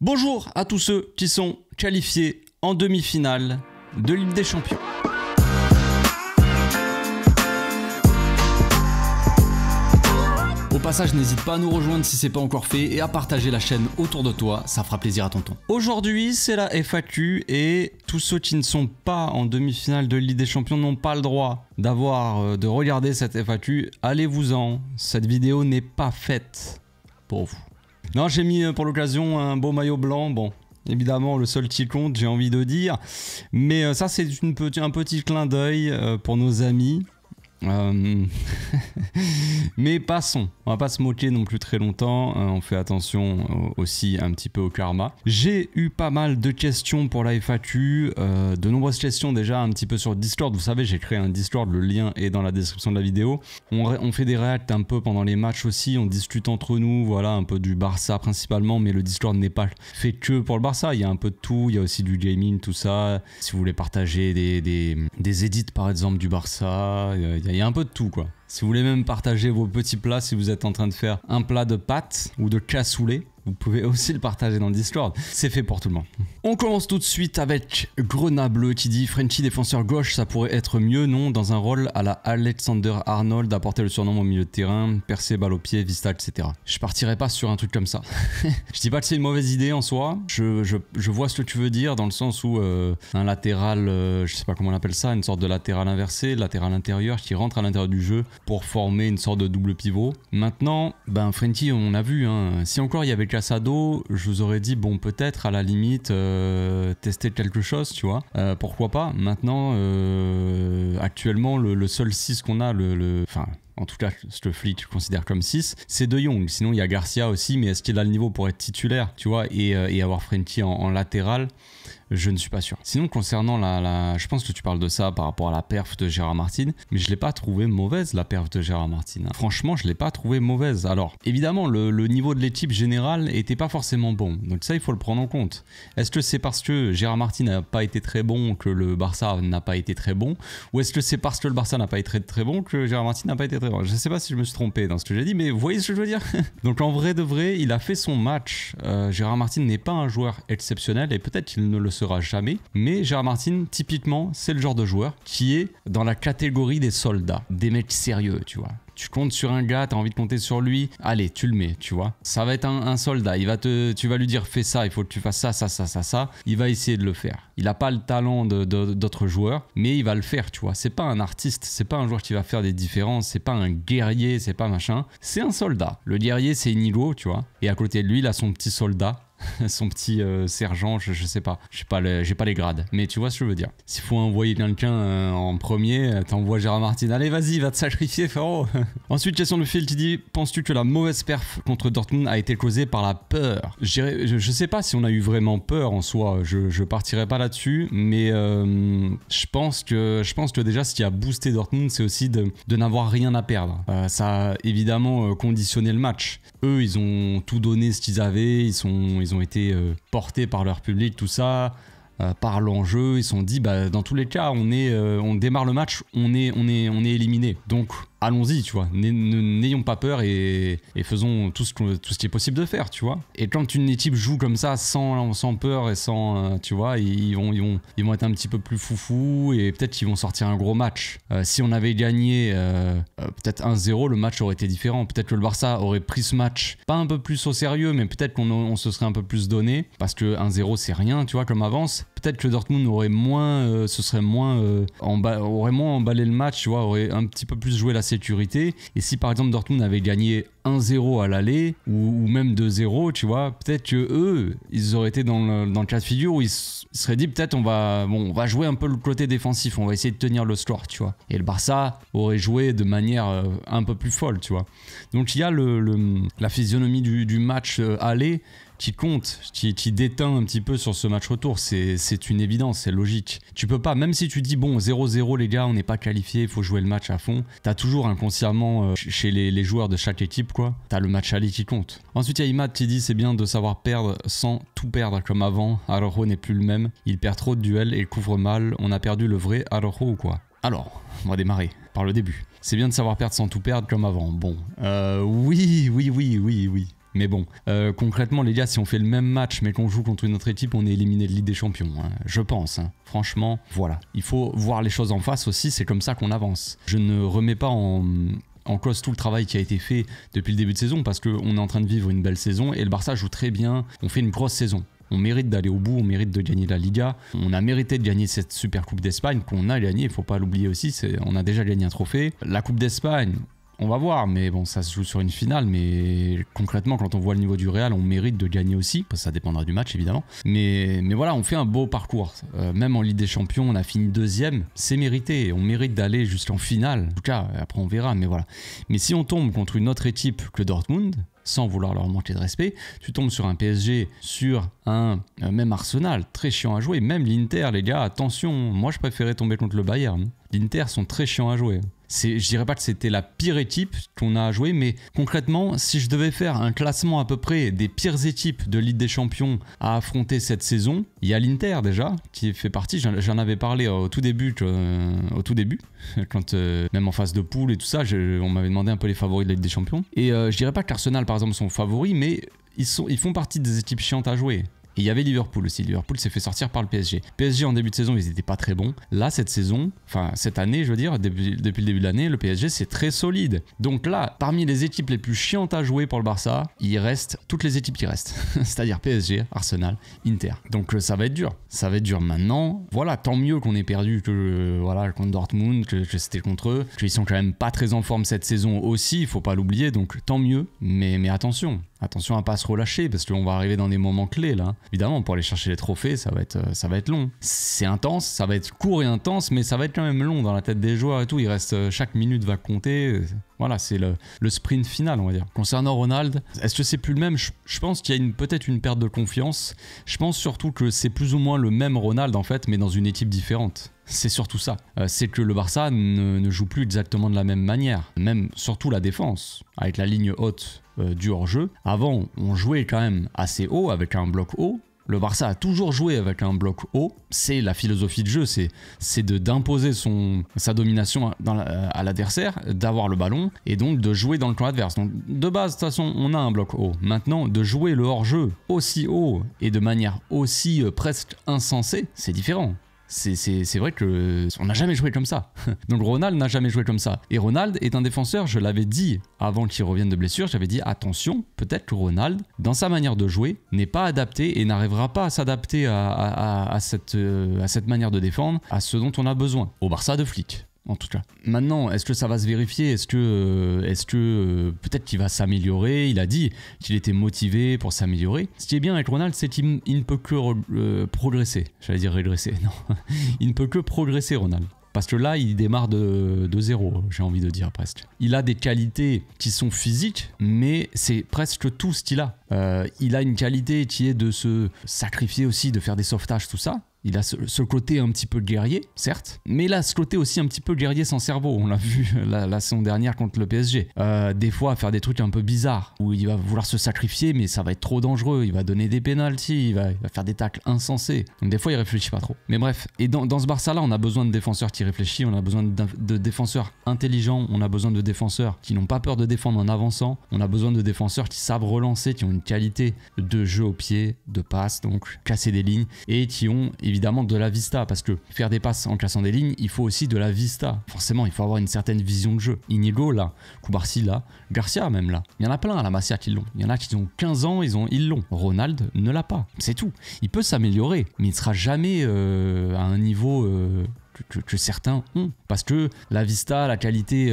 Bonjour à tous ceux qui sont qualifiés en demi-finale de Ligue des Champions. Au passage, n'hésite pas à nous rejoindre si c'est pas encore fait et à partager la chaîne autour de toi, ça fera plaisir à tonton. Aujourd'hui, c'est la FAQ et tous ceux qui ne sont pas en demi-finale de Ligue des Champions n'ont pas le droit de regarder cette FAQ. Allez-vous-en, cette vidéo n'est pas faite pour vous. Non, j'ai mis pour l'occasion un beau maillot blanc, bon, évidemment le seul qui compte, j'ai envie de dire, mais ça c'est un petit clin d'œil pour nos amis. Mais passons, on va pas se moquer non plus très longtemps, on fait attention aussi un petit peu au karma. J'ai eu pas mal de questions pour la FAQ, de nombreuses questions déjà un petit peu sur Discord. Vous savez, j'ai créé un Discord, le lien est dans la description de la vidéo. On fait des reacts un peu pendant les matchs aussi, on discute entre nous, voilà, un peu du Barça principalement, mais le Discord n'est pas fait que pour le Barça, il y a un peu de tout, il y a aussi du gaming, tout ça. Si vous voulez partager des edits par exemple du Barça, il y a un peu de tout quoi. Si vous voulez même partager vos petits plats, si vous êtes en train de faire un plat de pâtes ou de cassoulet, vous pouvez aussi le partager dans le Discord. C'est fait pour tout le monde. On commence tout de suite avec Grenat Bleu qui dit Frenchy défenseur gauche, ça pourrait être mieux, non? Dans un rôle à la Alexander-Arnold, apporter le surnom au milieu de terrain, percer balle au pied, vista, etc. Je partirais pas sur un truc comme ça. Je dis pas que c'est une mauvaise idée en soi. Je vois ce que tu veux dire dans le sens où un latéral, je sais pas comment on appelle ça, une sorte de latéral inversé, latéral intérieur qui rentre à l'intérieur du jeu pour former une sorte de double pivot. Maintenant, ben Frenchy, on a vu, hein, si encore il y avait Casado, je vous aurais dit bon peut-être à la limite tester quelque chose, tu vois, pourquoi pas. Maintenant actuellement le seul 6 qu'on a, enfin en tout cas ce que Flick considère comme 6, c'est De Jong. Sinon il y a Garcia aussi, mais est-ce qu'il a le niveau pour être titulaire, tu vois, et avoir Frenchy en latéral? Je ne suis pas sûr. Sinon, concernant je pense que tu parles de ça par rapport à la perf de Gérard Martin, mais je ne l'ai pas trouvé mauvaise, la perf de Gérard Martin. Franchement, je ne l'ai pas trouvé mauvaise. Alors, évidemment, le niveau de l'équipe générale n'était pas forcément bon. Donc ça, il faut le prendre en compte. Est-ce que c'est parce que Gérard Martin n'a pas été très bon que le Barça n'a pas été très bon? Ou est-ce que c'est parce que le Barça n'a pas été très bon que Gérard Martin n'a pas été très bon? Je ne sais pas si je me suis trompé dans ce que j'ai dit, mais vous voyez ce que je veux dire? Donc en vrai de vrai, il a fait son match. Gérard Martin n'est pas un joueur exceptionnel et peut-être qu'il ne le sera jamais, mais Gérard Martin typiquement c'est le genre de joueur qui est dans la catégorie des soldats, des mecs sérieux, tu vois. Tu comptes sur un gars, tu as envie de compter sur lui, allez, tu le mets, tu vois. Ça va être un soldat, tu vas lui dire fais ça, il faut que tu fasses ça, il va essayer de le faire. Il n'a pas le talent d'autres joueurs, mais il va le faire, tu vois. C'est pas un artiste, c'est pas un joueur qui va faire des différences, c'est pas un guerrier, c'est pas machin, c'est un soldat. Le guerrier c'est Inigo, tu vois, et à côté de lui il a son petit soldat. Son petit sergent, je sais pas, j'ai pas les grades, mais tu vois ce que je veux dire. S'il faut envoyer quelqu'un en premier, t'envoies Gérard Martin, allez vas-y, va te sacrifier frérot. Ensuite, question de Phil qui dit, penses-tu que la mauvaise perf contre Dortmund a été causée par la peur? Je sais pas si on a eu vraiment peur en soi, je partirai pas là-dessus, mais je pense que déjà ce qui a boosté Dortmund, c'est aussi de n'avoir rien à perdre. Ça a évidemment conditionné le match. Eux, ils ont tout donné ce qu'ils avaient, ils ont été portés par leur public, tout ça, par l'enjeu. Ils se sont dit, bah, dans tous les cas, on démarre le match, on est éliminé. Donc, allons-y, tu vois, n'ayons pas peur et faisons tout ce qui est possible de faire, tu vois. Et quand une équipe joue comme ça, sans peur et sans, tu vois, ils vont être un petit peu plus foufou et peut-être qu'ils vont sortir un gros match. Si on avait gagné peut-être 1-0, le match aurait été différent. Peut-être que le Barça aurait pris ce match, pas un peu plus au sérieux, mais peut-être qu'on se serait un peu plus donné, parce que 1-0 c'est rien, tu vois, comme avance. Peut-être que Dortmund aurait moins emballé le match, tu vois, aurait un petit peu plus joué la sécurité. Et si par exemple Dortmund avait gagné 1-0 à l'aller ou même 2-0, tu vois, peut-être que eux, ils auraient été dans le cas de figure où ils se seraient dit peut-être on va jouer un peu le côté défensif, on va essayer de tenir le score, tu vois. Et le Barça aurait joué de manière un peu plus folle, tu vois. Donc il y a la physionomie du match aller qui compte, qui déteint un petit peu sur ce match retour. C'est une évidence, c'est logique. Tu peux pas, même si tu dis bon 0-0 les gars, on n'est pas qualifié, il faut jouer le match à fond, t'as toujours inconsciemment chez les joueurs de chaque équipe quoi, t'as le match aller qui compte. Ensuite il y a Imad qui dit c'est bien de savoir perdre sans tout perdre comme avant, Araujo n'est plus le même, il perd trop de duels et couvre mal, on a perdu le vrai Araujo ou quoi? Alors, on va démarrer par le début. C'est bien de savoir perdre sans tout perdre comme avant. Bon, oui. Mais bon, concrètement les gars, si on fait le même match mais qu'on joue contre une autre équipe, on est éliminé de Ligue des Champions, hein, je pense. Hein. Franchement, voilà. Il faut voir les choses en face aussi, c'est comme ça qu'on avance. Je ne remets pas en cause tout le travail qui a été fait depuis le début de saison parce qu'on est en train de vivre une belle saison et le Barça joue très bien, on fait une grosse saison. On mérite d'aller au bout, on mérite de gagner la Liga, on a mérité de gagner cette Super Coupe d'Espagne qu'on a gagnée, il ne faut pas l'oublier aussi, on a déjà gagné un trophée. La Coupe d'Espagne, on va voir, mais bon, ça se joue sur une finale, mais concrètement, quand on voit le niveau du Real, on mérite de gagner aussi, parce que ça dépendra du match, évidemment. Mais voilà, on fait un beau parcours. Même en Ligue des Champions, on a fini 2e, c'est mérité, on mérite d'aller jusqu'en finale. En tout cas, après on verra, mais voilà. Mais si on tombe contre une autre équipe que Dortmund, sans vouloir leur manquer de respect, tu tombes sur un PSG, sur un même Arsenal, très chiant à jouer, même l'Inter, les gars, attention, moi je préférais tomber contre le Bayern. L'Inter sont très chiants à jouer. Je dirais pas que c'était la pire équipe qu'on a à jouer, mais concrètement, si je devais faire un classement à peu près des pires équipes de Ligue des Champions à affronter cette saison, il y a l'Inter déjà, qui fait partie, j'en avais parlé au tout début, quand même en phase de poule et tout ça, on m'avait demandé un peu les favoris de la Ligue des Champions. Et je dirais pas qu'Arsenal par exemple sont favoris, mais ils font partie des équipes chiantes à jouer. Et il y avait Liverpool aussi. Liverpool s'est fait sortir par le PSG. PSG en début de saison, ils n'étaient pas très bons. Là, cette saison, enfin cette année, je veux dire, depuis le début de l'année, le PSG, c'est très solide. Donc là, parmi les équipes les plus chiantes à jouer pour le Barça, il reste toutes les équipes qui restent. C'est-à-dire PSG, Arsenal, Inter. Donc ça va être dur. Ça va être dur maintenant. Voilà, tant mieux qu'on ait perdu contre Dortmund, que c'était contre eux. Qu'ils sont quand même pas très en forme cette saison aussi, il faut pas l'oublier. Donc tant mieux. Mais attention. Attention à pas se relâcher parce qu'on va arriver dans des moments clés là. Évidemment, pour aller chercher les trophées, ça va être long. C'est intense, ça va être court et intense, mais ça va être quand même long dans la tête des joueurs et tout. Chaque minute va compter. Voilà, c'est le sprint final, on va dire. Concernant Ronald, est-ce que c'est plus le même ? Je pense qu'il y a peut-être une perte de confiance. Je pense surtout que c'est plus ou moins le même Ronald en fait, mais dans une équipe différente. C'est surtout ça. C'est que le Barça ne joue plus exactement de la même manière. Même surtout la défense, avec la ligne haute du hors-jeu. Avant, on jouait quand même assez haut, avec un bloc haut. Le Barça a toujours joué avec un bloc haut. C'est la philosophie de jeu, c'est d'imposer sa domination à l'adversaire, d'avoir le ballon et donc de jouer dans le camp adverse. Donc de base, de toute façon, on a un bloc haut. Maintenant, de jouer le hors-jeu aussi haut et de manière aussi presque insensée, c'est différent. C'est vrai qu'on n'a jamais joué comme ça. Donc Ronald n'a jamais joué comme ça. Et Ronald est un défenseur, je l'avais dit avant qu'il revienne de blessure, j'avais dit attention, peut-être que Ronald, dans sa manière de jouer, n'est pas adapté et n'arrivera pas à s'adapter à cette manière de défendre, à ce dont on a besoin. Au Barça de Flick. En tout cas. Maintenant, est-ce que ça va se vérifier ? Est-ce que peut-être qu'il va s'améliorer ? Il a dit qu'il était motivé pour s'améliorer. Ce qui est bien avec Ronald, c'est qu'il ne peut que progresser. J'allais dire régresser, non. Il ne peut que progresser, Ronald. Parce que là, il démarre de zéro, j'ai envie de dire presque. Il a des qualités qui sont physiques, mais c'est presque tout ce qu'il a. Il a une qualité qui est de se sacrifier aussi, de faire des sauvetages, tout ça. Il a ce côté un petit peu guerrier, certes, mais il a ce côté aussi un petit peu guerrier sans cerveau. On l'a vu la saison dernière contre le PSG. Des fois, faire des trucs un peu bizarres, où il va vouloir se sacrifier, mais ça va être trop dangereux. Il va donner des pénaltys, il va faire des tacles insensés. Donc des fois, il réfléchit pas trop. Mais bref, et dans ce Barça-là, on a besoin de défenseurs qui réfléchissent, on a besoin de défenseurs intelligents, on a besoin de défenseurs qui n'ont pas peur de défendre en avançant, on a besoin de défenseurs qui savent relancer, qui ont une qualité de jeu au pied, de passe, donc casser des lignes, et qui ont évidemment de la vista, parce que faire des passes en cassant des lignes, il faut aussi de la vista. Forcément, il faut avoir une certaine vision de jeu. Inigo là, Koubarsi là, Garcia même là. Il y en a plein à la Masia qui l'ont. Il y en a qui ont 15 ans, ils l'ont. Ronald ne l'a pas. C'est tout. Il peut s'améliorer, mais il ne sera jamais à un niveau que certains ont. Parce que la vista, la qualité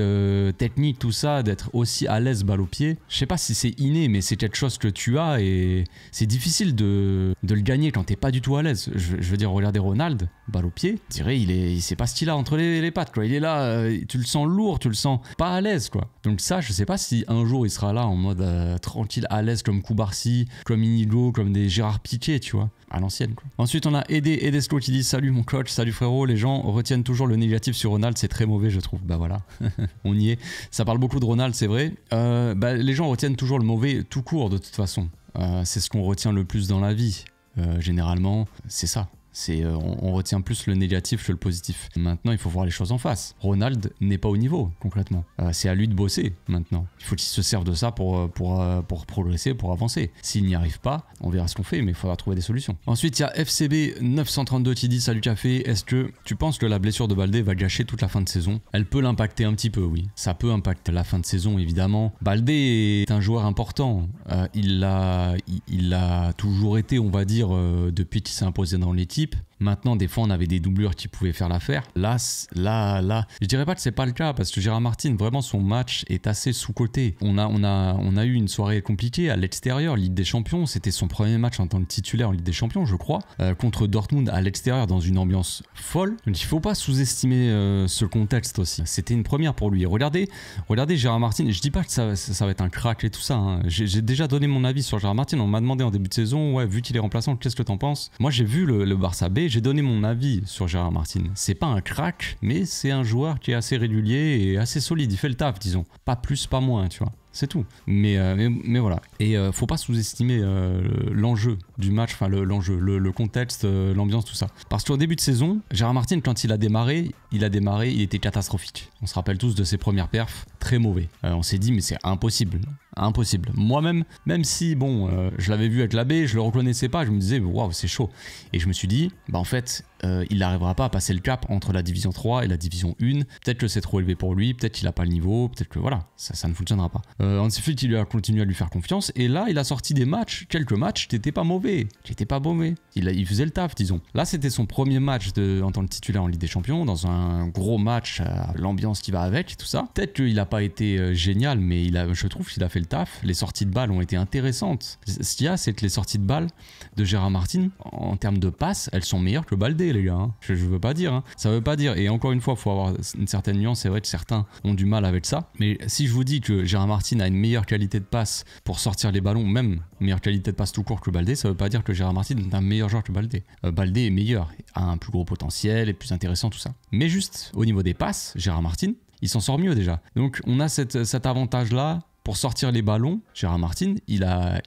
technique, tout ça, d'être aussi à l'aise balle au pied, je sais pas si c'est inné, mais c'est quelque chose que tu as et c'est difficile de le gagner quand t'es pas du tout à l'aise. Je veux dire, regardez Ronald, balle au pied, je dirais, il sait pas ce qu'il a entre les pattes, quoi. Il est là, tu le sens lourd, tu le sens pas à l'aise, quoi. Donc ça, je sais pas si un jour il sera là en mode tranquille, à l'aise, comme Koubarsi, comme Inigo, comme des Gérard Piqué, tu vois. À l'ancienne, quoi. Ensuite, on a Edesco qui dit salut mon coach, salut frérot. Les gens retiennent toujours le négatif sur Ronald, c'est très mauvais, je trouve. Bah voilà, on y est. Ça parle beaucoup de Ronald, c'est vrai. Les gens retiennent toujours le mauvais tout court, de toute façon. C'est ce qu'on retient le plus dans la vie. Généralement, c'est ça. On retient plus le négatif que le positif. Maintenant, il faut voir les choses en face. Ronald n'est pas au niveau, concrètement. C'est à lui de bosser, maintenant. Il faut qu'il se serve de ça pour progresser, pour avancer. S'il n'y arrive pas, on verra ce qu'on fait, mais il faudra trouver des solutions. Ensuite, il y a FCB932 qui dit « Salut Café, est-ce que tu penses que la blessure de Baldé va gâcher toute la fin de saison ?» Elle peut l'impacter un petit peu, oui. Ça peut impacter la fin de saison, évidemment. Baldé est un joueur important. Il l'a toujours été, on va dire, depuis qu'il s'est imposé dans l'équipe. Maintenant, des fois, on avait des doublures qui pouvaient faire l'affaire. Là, je dirais pas que c'est pas le cas parce que Gérard Martin, vraiment, son match est assez sous-coté. On a eu une soirée compliquée à l'extérieur, Ligue des Champions. C'était son premier match en tant que titulaire en Ligue des Champions, je crois, contre Dortmund à l'extérieur dans une ambiance folle. Donc, il faut pas sous-estimer ce contexte aussi. C'était une première pour lui. Regardez Gérard Martin. Je dis pas que ça va être un crack et tout ça. Hein. J'ai déjà donné mon avis sur Gérard Martin. On m'a demandé en début de saison, ouais, vu qu'il est remplaçant, qu'est-ce que t'en penses? Moi, j'ai vu le Barça B. J'ai donné mon avis sur Gérard Martin. C'est pas un crack, mais c'est un joueur qui est assez régulier et assez solide. Il fait le taf, disons. Pas plus, pas moins, tu vois. C'est tout. Mais voilà. Et faut pas sous-estimer l'enjeu du match, enfin le contexte, l'ambiance, tout ça. Parce qu'au début de saison, Gérard Martin, quand il a démarré, il était catastrophique. On se rappelle tous de ses premières perfs, très mauvais. On s'est dit, mais c'est impossible. Impossible. Moi-même, même si, je l'avais vu avec l'abbé, je le reconnaissais pas, je me disais, waouh, c'est chaud. Et je me suis dit, en fait, il n'arrivera pas à passer le cap entre la division 3 et la division 1. Peut-être que c'est trop élevé pour lui, peut-être qu'il n'a pas le niveau, peut-être que voilà, ça ne fonctionnera pas. Hansi Flick, il a continué à lui faire confiance, et là, il a sorti quelques matchs qui n'étaient pas mauvais. Il faisait le taf, disons. Là, c'était son premier match en tant que titulaire en Ligue des Champions, dans un gros match, l'ambiance qui va avec, et tout ça. Peut-être qu'il n'a pas été génial, mais je trouve qu'il a fait le taf. Les sorties de balles ont été intéressantes. Ce qu'il y a, c'est que les sorties de balles de Gérard Martin, en termes de passes, elles sont meilleures que Baldé, les gars. Hein. Je veux pas dire. Hein. Ça veut pas dire. Et encore une fois, il faut avoir une certaine nuance. C'est vrai que certains ont du mal avec ça. Mais si je vous dis que Gérard Martin a une meilleure qualité de passe pour sortir les ballons, même meilleure qualité de passe tout court que Baldé, ça veut pas dire que Gérard Martin est un meilleur joueur que Baldé. Baldé est meilleur, a un plus gros potentiel, est plus intéressant, tout ça. Mais juste au niveau des passes, Gérard Martin, il s'en sort mieux déjà. Donc on a cet avantage-là. Pour sortir les ballons, Gérard Martin, il a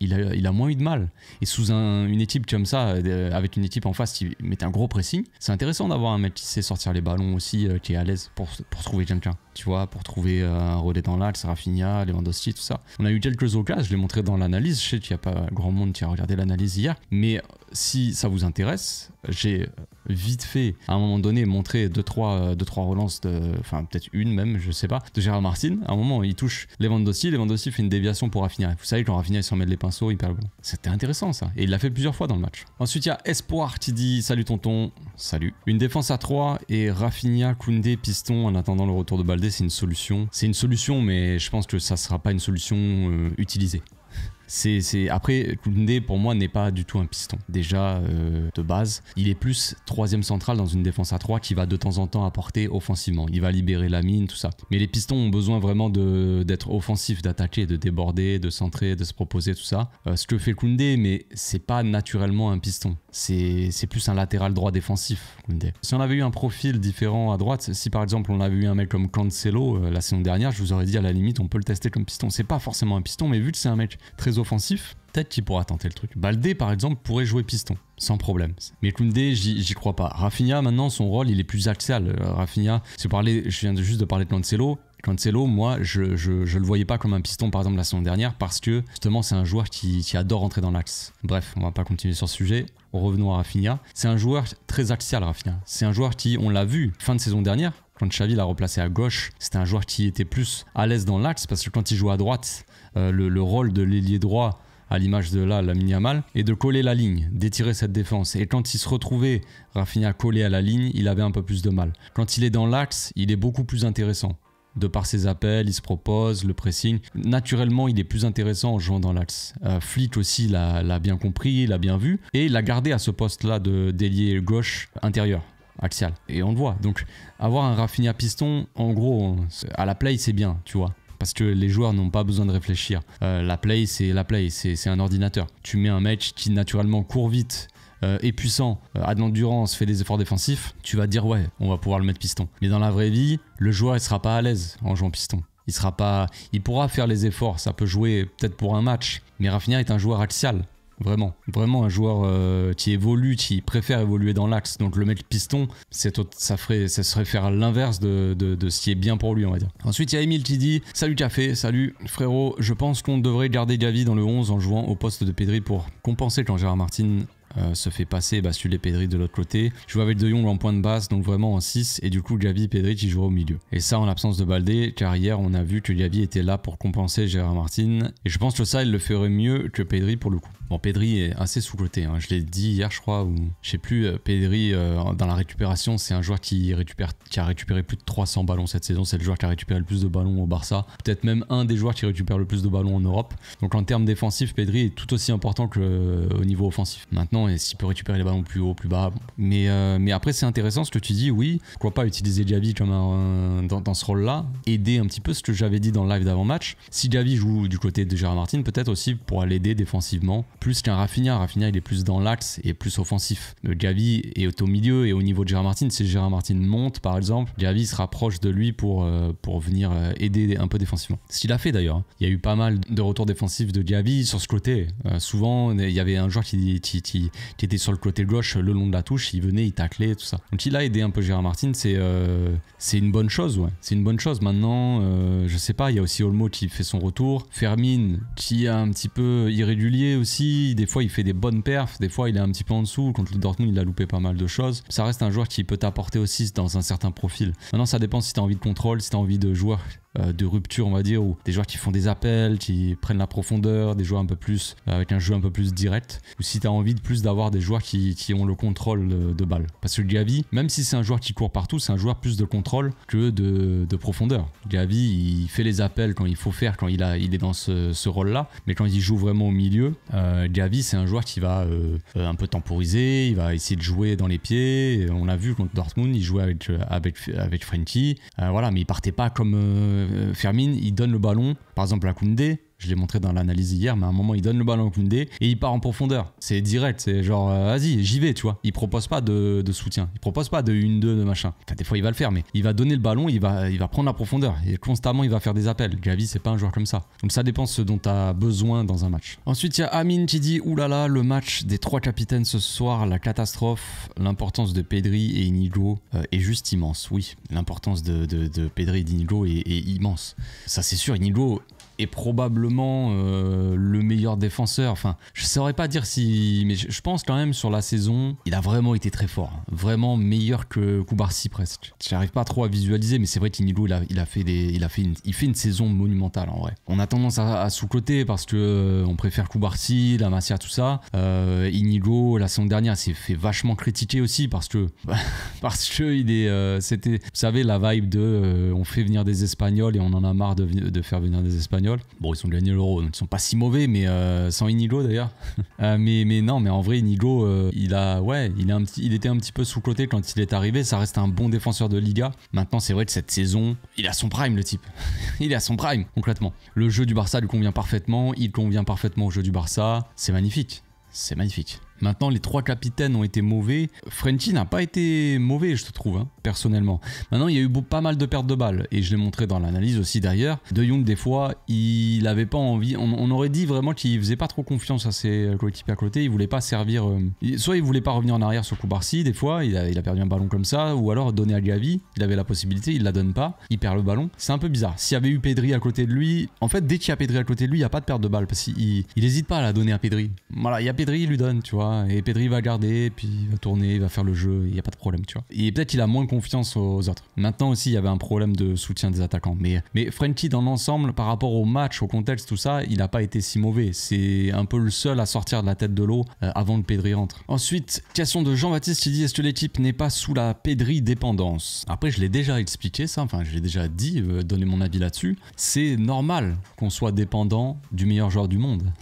moins eu de mal. Et sous une équipe comme ça, avec une équipe en face qui mettait un gros pressing, c'est intéressant d'avoir un mec qui sait sortir les ballons aussi, qui est à l'aise pour trouver quelqu'un. Tu vois, pour trouver un relais dans l'axe, Rafinha, Lewandowski, tout ça. On a eu quelques occasions, je l'ai montré dans l'analyse. Je sais qu'il n'y a pas grand monde qui a regardé l'analyse hier. Mais si ça vous intéresse, j'ai vite fait, à un moment donné, montré 2-3 relances, enfin peut-être une même, je sais pas, de Gérard Martin. À un moment, il touche Lewandowski fait une déviation pour Rafinha. Vous savez, quand Rafinha il s'en met les pinceaux, il perd le ballon. C'était intéressant ça. Et il l'a fait plusieurs fois dans le match. Ensuite, il y a Espoir qui dit salut tonton, salut. Une défense à 3 et Rafinha, Koundé, piston en attendant le retour de Baldé, c'est une solution. C'est une solution, mais je pense que ça sera pas une solution utilisée. Après, Koundé pour moi n'est pas du tout un piston. Déjà de base, il est plus troisième central dans une défense à 3 qui va de temps en temps apporter offensivement. Il va libérer la mine, tout ça. Mais les pistons ont besoin vraiment d'être offensifs, d'attaquer, de déborder, de centrer, de se proposer, tout ça. Ce que fait Koundé, mais c'est pas naturellement un piston. C'est plus un latéral droit défensif, Koundé. Si on avait eu un profil différent à droite, si par exemple on avait eu un mec comme Cancelo la saison dernière, je vous aurais dit à la limite on peut le tester comme piston. C'est pas forcément un piston, mais vu que c'est un mec très offensif, peut-être qu'il pourra tenter le truc. Baldé par exemple pourrait jouer piston sans problème, mais Koundé j'y crois pas. Rafinha maintenant son rôle il est plus axial. Rafinha, je viens juste de parler de Cancelo, moi je le voyais pas comme un piston par exemple la saison dernière parce que justement c'est un joueur qui adore rentrer dans l'axe. Bref, on va pas continuer sur ce sujet. Revenons à Rafinha. C'est un joueur très axial, Rafinha. C'est un joueur qui, on l'a vu fin de saison dernière, quand Xavi l'a replacé à gauche, c'était un joueur qui était plus à l'aise dans l'axe parce que quand il joue à droite, le rôle de l'ailier droit, à l'image de Lamine Yamal, est de coller la ligne, d'étirer cette défense. Et quand il se retrouvait, Rafinha collé à la ligne, il avait un peu plus de mal. Quand il est dans l'axe, il est beaucoup plus intéressant. De par ses appels, il se propose, le pressing. Naturellement, il est plus intéressant en jouant dans l'axe. Flick aussi l'a bien compris, l'a bien vu. Et il l'a gardé à ce poste-là d'ailier gauche intérieur, axial. Et on le voit. Donc, avoir un Rafinha piston, en gros, à la play, c'est bien, tu vois. Parce que les joueurs n'ont pas besoin de réfléchir. La play, c'est un ordinateur. Tu mets un mec qui naturellement court vite, est puissant, a de l'endurance, fait des efforts défensifs, tu vas te dire ouais, on va pouvoir le mettre piston. Mais dans la vraie vie, le joueur il sera pas à l'aise en jouant piston. Il pourra faire les efforts, ça peut jouer peut-être pour un match, mais Rafinha est un joueur axial. Vraiment un joueur qui évolue, qui préfère évoluer dans l'axe. Donc le mec piston, ça serait faire l'inverse de ce qui est bien pour lui, on va dire. Ensuite il y a Emile qui dit « Salut Café, salut frérot, je pense qu'on devrait garder Gavi dans le 11 en jouant au poste de Pedri pour compenser quand Gérard Martin se fait passer, basculer Pedri de l'autre côté. Je joue avec De Jong en point de basse, donc vraiment en 6, et du coup Gavi, Pedri qui jouera au milieu. Et ça en l'absence de Baldé, car hier on a vu que Gavi était là pour compenser Gérard Martin, et je pense que ça il le ferait mieux que Pedri pour le coup. Bon, Pedri est assez sous-coté, hein. Je l'ai dit hier je crois, ou je sais plus, Pedri dans la récupération c'est un joueur qui a récupéré plus de 300 ballons cette saison, c'est le joueur qui a récupéré le plus de ballons au Barça, peut-être même un des joueurs qui récupère le plus de ballons en Europe. Donc en termes défensifs, Pedri est tout aussi important qu'au niveau offensif. Maintenant, et s'il peut récupérer les ballons plus haut, plus bas, bon. Mais après c'est intéressant ce que tu dis, oui, pourquoi pas utiliser Gavi comme dans ce rôle-là, aider un petit peu ce que j'avais dit dans le live d'avant-match. Si Gavi joue du côté de Gérard Martin, peut-être aussi pour l'aider défensivement, plus qu'un Rafinha. Rafinha il est plus dans l'axe et plus offensif. Gavi est au milieu et au niveau de Gérard Martin, si Gérard Martin monte par exemple, Gavi se rapproche de lui pour venir aider un peu défensivement. Ce qu'il a fait d'ailleurs, il y a eu pas mal de retours défensifs de Gavi sur ce côté. Souvent il y avait un joueur qui était sur le côté gauche le long de la touche, il venait, il taclait, tout ça. Donc il a aidé un peu Gérard Martin, c'est une bonne chose, ouais. C'est une bonne chose. Maintenant, je sais pas, il y a aussi Olmo qui fait son retour. Fermin qui est un petit peu irrégulier aussi, des fois il fait des bonnes perfs, des fois il est un petit peu en dessous. Contre le Dortmund, il a loupé pas mal de choses. Ça reste un joueur qui peut t'apporter aussi dans un certain profil. Maintenant, ça dépend si tu as envie de contrôle, si tu as envie de joueurs de rupture on va dire, ou des joueurs qui font des appels, qui prennent la profondeur, des joueurs un peu plus avec un jeu un peu plus direct, ou si tu as envie de plus d'avoir des joueurs qui ont le contrôle de balle. Parce que Gavi, même si c'est un joueur qui court partout, c'est un joueur plus de contrôle que de profondeur. Gavi il fait les appels quand il faut faire, quand il est dans ce rôle là, mais quand il joue vraiment au milieu, Gavi c'est un joueur qui va un peu temporiser, il va essayer de jouer dans les pieds. On l'a vu contre Dortmund, il jouait avec Frenkie, voilà, mais il partait pas comme Fermin, il donne le ballon par exemple à Koundé, je l'ai montré dans l'analyse hier, mais à un moment il donne le ballon à Koundé et il part en profondeur. C'est direct, c'est genre vas-y, j'y vais, tu vois. Il propose pas de soutien, il propose pas de 1-2 de machin. Enfin, des fois il va le faire, mais il va donner le ballon, il va prendre la profondeur et constamment il va faire des appels. Gavi c'est pas un joueur comme ça. Donc ça dépend de ce dont tu as besoin dans un match. Ensuite il y a Amine qui dit oulala, le match des 3 capitaines ce soir, la catastrophe, l'importance de Pedri et Inigo est juste immense. Oui, l'importance de Pedri et d'Inigo est immense. Ça c'est sûr, Inigo est probablement le meilleur défenseur. Enfin, je saurais pas dire si, mais je pense quand même sur la saison, il a vraiment été très fort, vraiment meilleur que Koubarsi presque. J'arrive pas trop à visualiser, mais c'est vrai qu'Inigo il fait une saison monumentale en vrai. On a tendance à sous-coter parce que on préfère Koubarsi, la Masia, tout ça. Inigo la saison dernière s'est fait vachement critiquer aussi parce que il est, c'était, vous savez la vibe de on fait venir des Espagnols et on en a marre de faire venir des Espagnols. Bon, ils ont gagné l'Euro, donc ils sont pas si mauvais, mais sans Inigo d'ailleurs. mais non, mais en vrai, Inigo, il était un petit peu sous-coté quand il est arrivé. Ça reste un bon défenseur de Liga. Maintenant, c'est vrai que cette saison, il a son prime, le type. Il est à son prime, concrètement. Le jeu du Barça lui convient parfaitement. Il convient parfaitement au jeu du Barça. C'est magnifique. C'est magnifique. Maintenant, les 3 capitaines ont été mauvais. Frenkie n'a pas été mauvais, je te trouve, hein, personnellement. Maintenant, il y a eu pas mal de pertes de balles. Et je l'ai montré dans l'analyse aussi, d'ailleurs. De Jong, des fois, il avait pas envie. On aurait dit vraiment qu'il faisait pas trop confiance à ses coéquipiers à côté. Il voulait pas servir. Soit il voulait pas revenir en arrière sur Koubarsi, des fois. Il a perdu un ballon comme ça. Ou alors donner à Gavi. Il avait la possibilité, il la donne pas. Il perd le ballon. C'est un peu bizarre. S'il y avait eu Pedri à côté de lui. En fait, dès qu'il y a Pedri à côté de lui, il n'y a pas de perte de balle. Parce qu'il hésite pas à la donner à Pedri. Voilà, il y a Pedri, il lui donne, tu vois. Et Pedri va garder, puis il va tourner, il va faire le jeu, il n'y a pas de problème, tu vois. Et peut-être qu'il a moins confiance aux autres. Maintenant aussi, il y avait un problème de soutien des attaquants. Mais Frenkie, dans l'ensemble, par rapport au match, au contexte, tout ça, il n'a pas été si mauvais. C'est un peu le seul à sortir de la tête de l'eau avant que Pedri rentre. Ensuite, question de Jean-Baptiste qui dit: est-ce que l'équipe n'est pas sous la Pedri dépendance? Après, je l'ai déjà expliqué ça, enfin, je l'ai déjà dit, donner mon avis là-dessus. C'est normal qu'on soit dépendant du meilleur joueur du monde.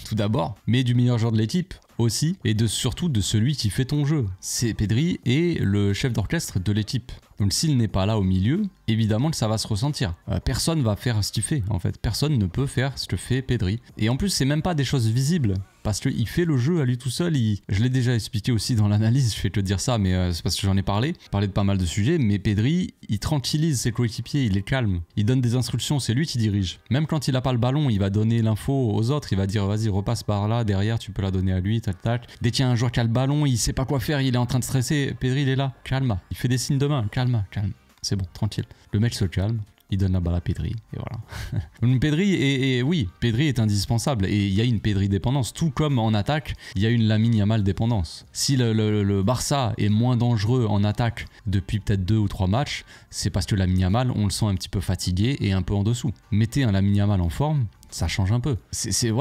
Tout d'abord, mais du meilleur joueur de l'équipe aussi, et surtout de celui qui fait ton jeu. C'est Pedri et le chef d'orchestre de l'équipe. Donc s'il n'est pas là au milieu, évidemment que ça va se ressentir. Personne va faire ce qu'il fait en fait. Personne ne peut faire ce que fait Pedri. Et en plus, c'est même pas des choses visibles. Parce qu'il fait le jeu à lui tout seul. Je l'ai déjà expliqué aussi dans l'analyse, je vais te dire ça, mais c'est parce que j'en ai parlé de pas mal de sujets. Mais Pedri, il tranquillise ses coéquipiers, il les calme. Il donne des instructions, c'est lui qui dirige. Même quand il a pas le ballon, il va donner l'info aux autres. Il va dire vas-y, repasse par là, derrière, tu peux la donner à lui, tac tac. Dès qu'il y a un joueur qui a le ballon, il sait pas quoi faire, il est en train de stresser. Pedri, il est là, calme. Il fait des signes de main, calme. C'est bon, tranquille. Le mec se calme. Il donne la balle à Pedri, et voilà. Donc Pedri, oui, Pedri est indispensable, et il y a une Pedri dépendance, tout comme en attaque, il y a une Lamine Yamal dépendance. Si le Barça est moins dangereux en attaque depuis peut-être 2 ou 3 matchs, c'est parce que Lamine Yamal, on le sent un petit peu fatigué et un peu en dessous. Mettez un Lamine Yamal en forme, ça change un peu. C'est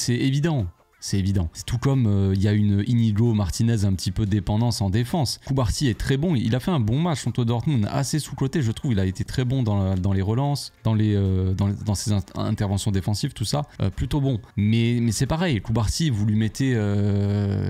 évident. C'est évident. C'est tout comme il y a une Inigo Martinez un petit peu dépendance en défense. Koubarsi est très bon. Il a fait un bon match contre Dortmund, assez sous-coté, je trouve. Il a été très bon dans les relances, dans ses interventions défensives, tout ça. Plutôt bon. Mais c'est pareil. Koubarsi, vous lui mettez...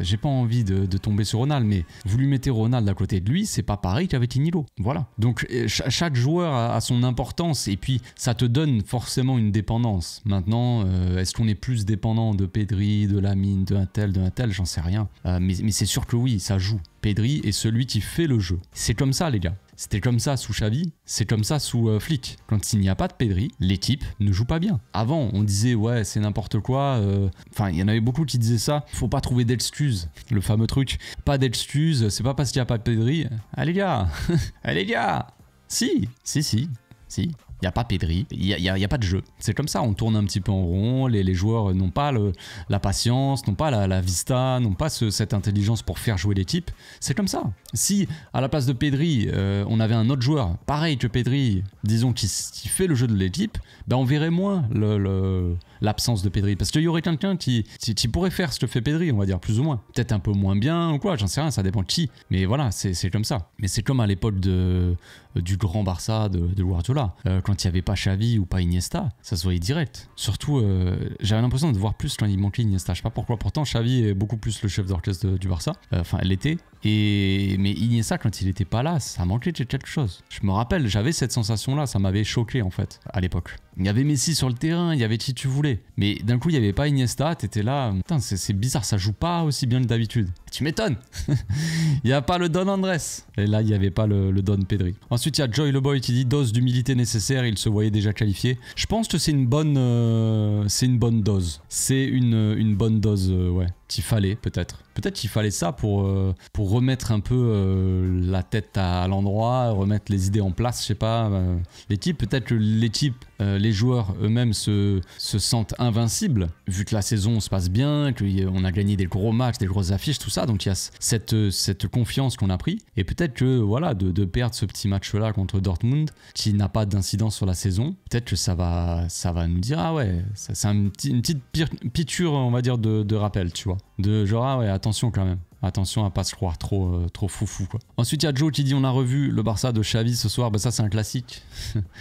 j'ai pas envie de tomber sur Ronald, mais vous lui mettez Ronald à côté de lui, c'est pas pareil qu'avec Inigo. Voilà. Donc chaque joueur a son importance et puis ça te donne forcément une dépendance. Maintenant, est-ce qu'on est plus dépendant de Pedri, de Lamine, d'un tel, j'en sais rien. Mais c'est sûr que oui, ça joue. Pedri est celui qui fait le jeu. C'est comme ça, les gars. C'était comme ça sous Xavi, c'est comme ça sous Flick. Quand il n'y a pas de Pedri, l'équipe ne joue pas bien. Avant, on disait ouais, c'est n'importe quoi. Enfin, il y en avait beaucoup qui disaient ça. Faut pas trouver d'excuses. Le fameux truc. Pas d'excuses, c'est pas parce qu'il n'y a pas de Pedri. Ah les gars, ah les gars. Si. Il n'y a pas Pedri, il n'y a pas de jeu. C'est comme ça, on tourne un petit peu en rond, les joueurs n'ont pas la patience, n'ont pas la vista, n'ont pas cette intelligence pour faire jouer l'équipe. C'est comme ça. Si, à la place de Pedri, on avait un autre joueur, pareil que Pedri, disons, qui fait le jeu de l'équipe, ben on verrait moins l'absence de Pedri. Parce qu'il y aurait quelqu'un qui pourrait faire ce que fait Pedri, on va dire, plus ou moins. Peut-être un peu moins bien ou quoi, j'en sais rien, ça dépend de qui. Mais voilà, c'est comme ça. Mais c'est comme à l'époque du grand Barça de Guardiola. Quand il n'y avait pas Xavi ou pas Iniesta, ça se voyait direct. Surtout, j'avais l'impression de voir plus quand il manquait Iniesta. Je sais pas pourquoi, pourtant Xavi est beaucoup plus le chef d'orchestre du Barça. Enfin, elle l'était. Mais Iniesta, quand il était pas là, ça manquait de quelque chose. Je me rappelle, j'avais cette sensation-là, ça m'avait choqué en fait, à l'époque. Il y avait Messi sur le terrain, il y avait qui tu voulais. Mais d'un coup, il n'y avait pas Iniesta, t'étais là, putain, c'est bizarre, ça joue pas aussi bien que d'habitude. Tu m'étonnes. Il n'y a pas le Don Andrés. Et là, il n'y avait pas le Don Pedri. Ensuite, il y a Joy le Boy qui dit dose d'humilité nécessaire, il se voyait déjà qualifié. Je pense que c'est une bonne dose. C'est une bonne dose, ouais. Qu'il fallait peut-être. Peut-être qu'il fallait ça pour remettre un peu la tête à l'endroit, remettre les idées en place, je sais pas. L'équipe, peut-être que l'équipe, les joueurs eux-mêmes se sentent invincibles, vu que la saison se passe bien, qu'on a gagné des gros matchs, des grosses affiches, tout ça. Donc il y a cette confiance qu'on a pris. Et peut-être que voilà, de perdre ce petit match-là contre Dortmund, qui n'a pas d'incidence sur la saison, peut-être que ça va nous dire, ah ouais, c'est une petite piqûre, on va dire, de rappel, tu vois. De genre, ah ouais, attention quand même. Attention à pas se croire trop foufou quoi. Ensuite il y a Joe qui dit on a revu le Barça de Xavi ce soir. Bah ça c'est un classique.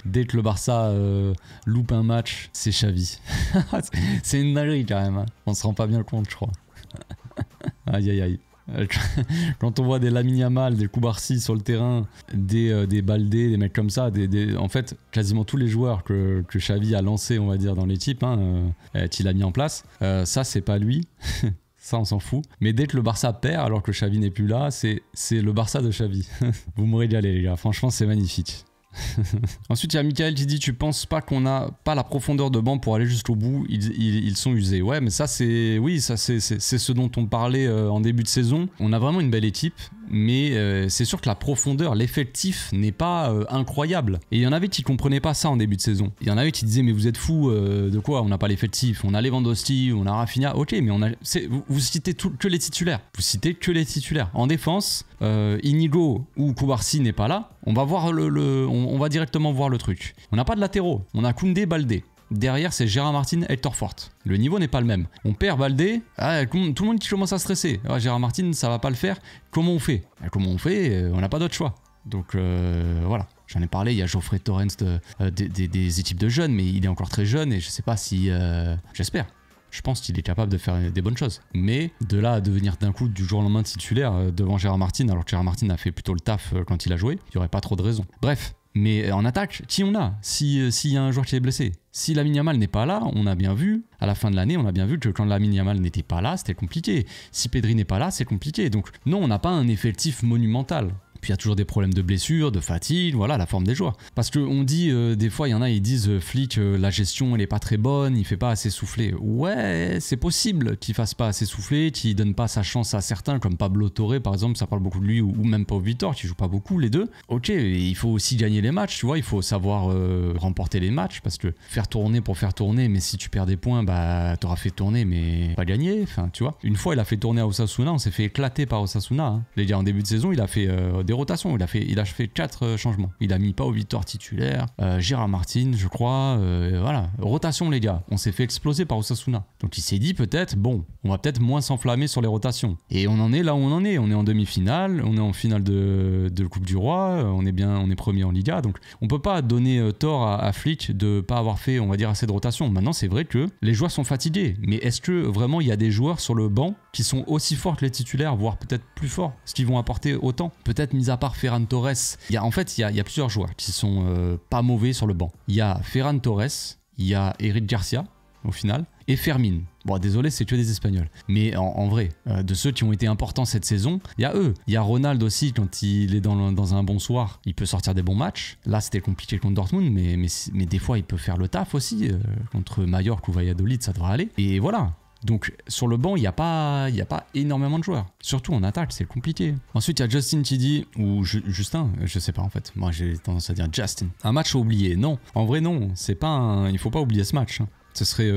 Dès que le Barça loupe un match, c'est Xavi. C'est une dinguerie quand même. Hein. On se rend pas bien compte je crois. Aïe aïe aïe. Quand on voit des Lamine Yamal, des Koubarsi sur le terrain, des Baldé, des mecs comme ça, en fait quasiment tous les joueurs que Xavi a lancé on va dire dans l'équipe, qu'il a mis en place, ça c'est pas lui. Ça, on s'en fout. Mais dès que le Barça perd, alors que Xavi n'est plus là, c'est le Barça de Xavi. Vous me régalez, les gars. Franchement, c'est magnifique. Ensuite, il y a Michael qui dit tu penses pas qu'on n'a pas la profondeur de banc pour aller jusqu'au bout, ils sont usés. Ouais, mais ça, c'est ce dont on parlait en début de saison. On a vraiment une belle équipe. Mais c'est sûr que la profondeur, l'effectif n'est pas incroyable. Et il y en avait qui comprenaient pas ça en début de saison. Il y en avait qui disaient mais vous êtes fous, de quoi on n'a pas l'effectif, on a Lewandowski, on a Rafinha, ok mais vous citez que les titulaires. Vous citez que les titulaires. En défense, Inigo ou Koubarsi n'est pas là, on va voir on va directement voir le truc. On n'a pas de latéraux, on a Koundé, Baldé. Derrière, c'est Gérard Martin, Hector Fort. Le niveau n'est pas le même. On perd Baldé, tout le monde qui commence à stresser. Gérard Martin, ça va pas le faire. Comment on fait? On n'a pas d'autre choix. Donc voilà. J'en ai parlé, il y a Geoffrey Torrens des équipes de jeunes, mais il est encore très jeune et je sais pas si... j'espère Je pense qu'il est capable de faire des bonnes choses. Mais de là à devenir d'un coup du jour au lendemain titulaire devant Gérard Martin, alors que Gérard Martin a fait plutôt le taf quand il a joué, il n'y aurait pas trop de raisons. Bref. Mais en attaque, qui on a s'il y a un joueur qui est blessé? Si Lamine Yamal n'est pas là, on a bien vu, à la fin de l'année, on a bien vu que quand Lamine Yamal n'était pas là, c'était compliqué. Si Pedri n'est pas là, c'est compliqué. Donc non, on n'a pas un effectif monumental. Puis il y a toujours des problèmes de blessures, de fatigue, voilà la forme des joueurs. Parce qu'on dit, des fois il y en a, ils disent Flick, la gestion elle est pas très bonne, il fait pas assez souffler. Ouais, c'est possible qu'il fasse pas assez souffler, qu'il donne pas sa chance à certains, comme Pablo Torre par exemple, ça parle beaucoup de lui, ou même Pau Vitor qui joue pas beaucoup, les deux. Ok, il faut aussi gagner les matchs, tu vois, il faut savoir remporter les matchs, parce que faire tourner pour faire tourner, mais si tu perds des points, bah t'auras fait tourner, mais pas gagner, enfin tu vois. Une fois il a fait tourner à Osasuna, on s'est fait éclater par Osasuna. Hein. Les gars, en début de saison, il a fait des rotations, il a fait 4 changements. Il a mis Pau Vitor titulaire, Gérard Martin, je crois, voilà. Rotation les gars, on s'est fait exploser par Osasuna. Donc il s'est dit peut-être, bon, on va peut-être moins s'enflammer sur les rotations. Et on en est là où on en est en demi-finale, on est en finale de Coupe du Roi, on est premier en Liga, donc on peut pas donner tort à Flick de pas avoir fait, on va dire, assez de rotation. Maintenant c'est vrai que les joueurs sont fatigués, mais est-ce que vraiment il y a des joueurs sur le banc qui sont aussi forts que les titulaires, voire peut-être plus forts, ce qu'ils vont apporter autant? Peut-être mis à part Ferran Torres, il y a plusieurs joueurs qui sont pas mauvais sur le banc. Il y a Ferran Torres, il y a Eric Garcia au final, et Fermin. Bon, désolé, c'est que des Espagnols. Mais en vrai, de ceux qui ont été importants cette saison, il y a eux. Il y a Ronald aussi, quand il est dans un bon soir, il peut sortir des bons matchs. Là, c'était compliqué contre Dortmund, mais des fois, il peut faire le taf aussi. Contre Mallorca ou Valladolid, ça devrait aller. Et voilà. Donc sur le banc, il n'y a pas énormément de joueurs. Surtout en attaque, c'est compliqué. Ensuite, il y a Justin qui dit, ou Justin, je sais pas en fait. Moi, j'ai tendance à dire Justin. Un match à oublier. Non, en vrai non. C'est pas il faut pas oublier ce match. Hein. Ce serait,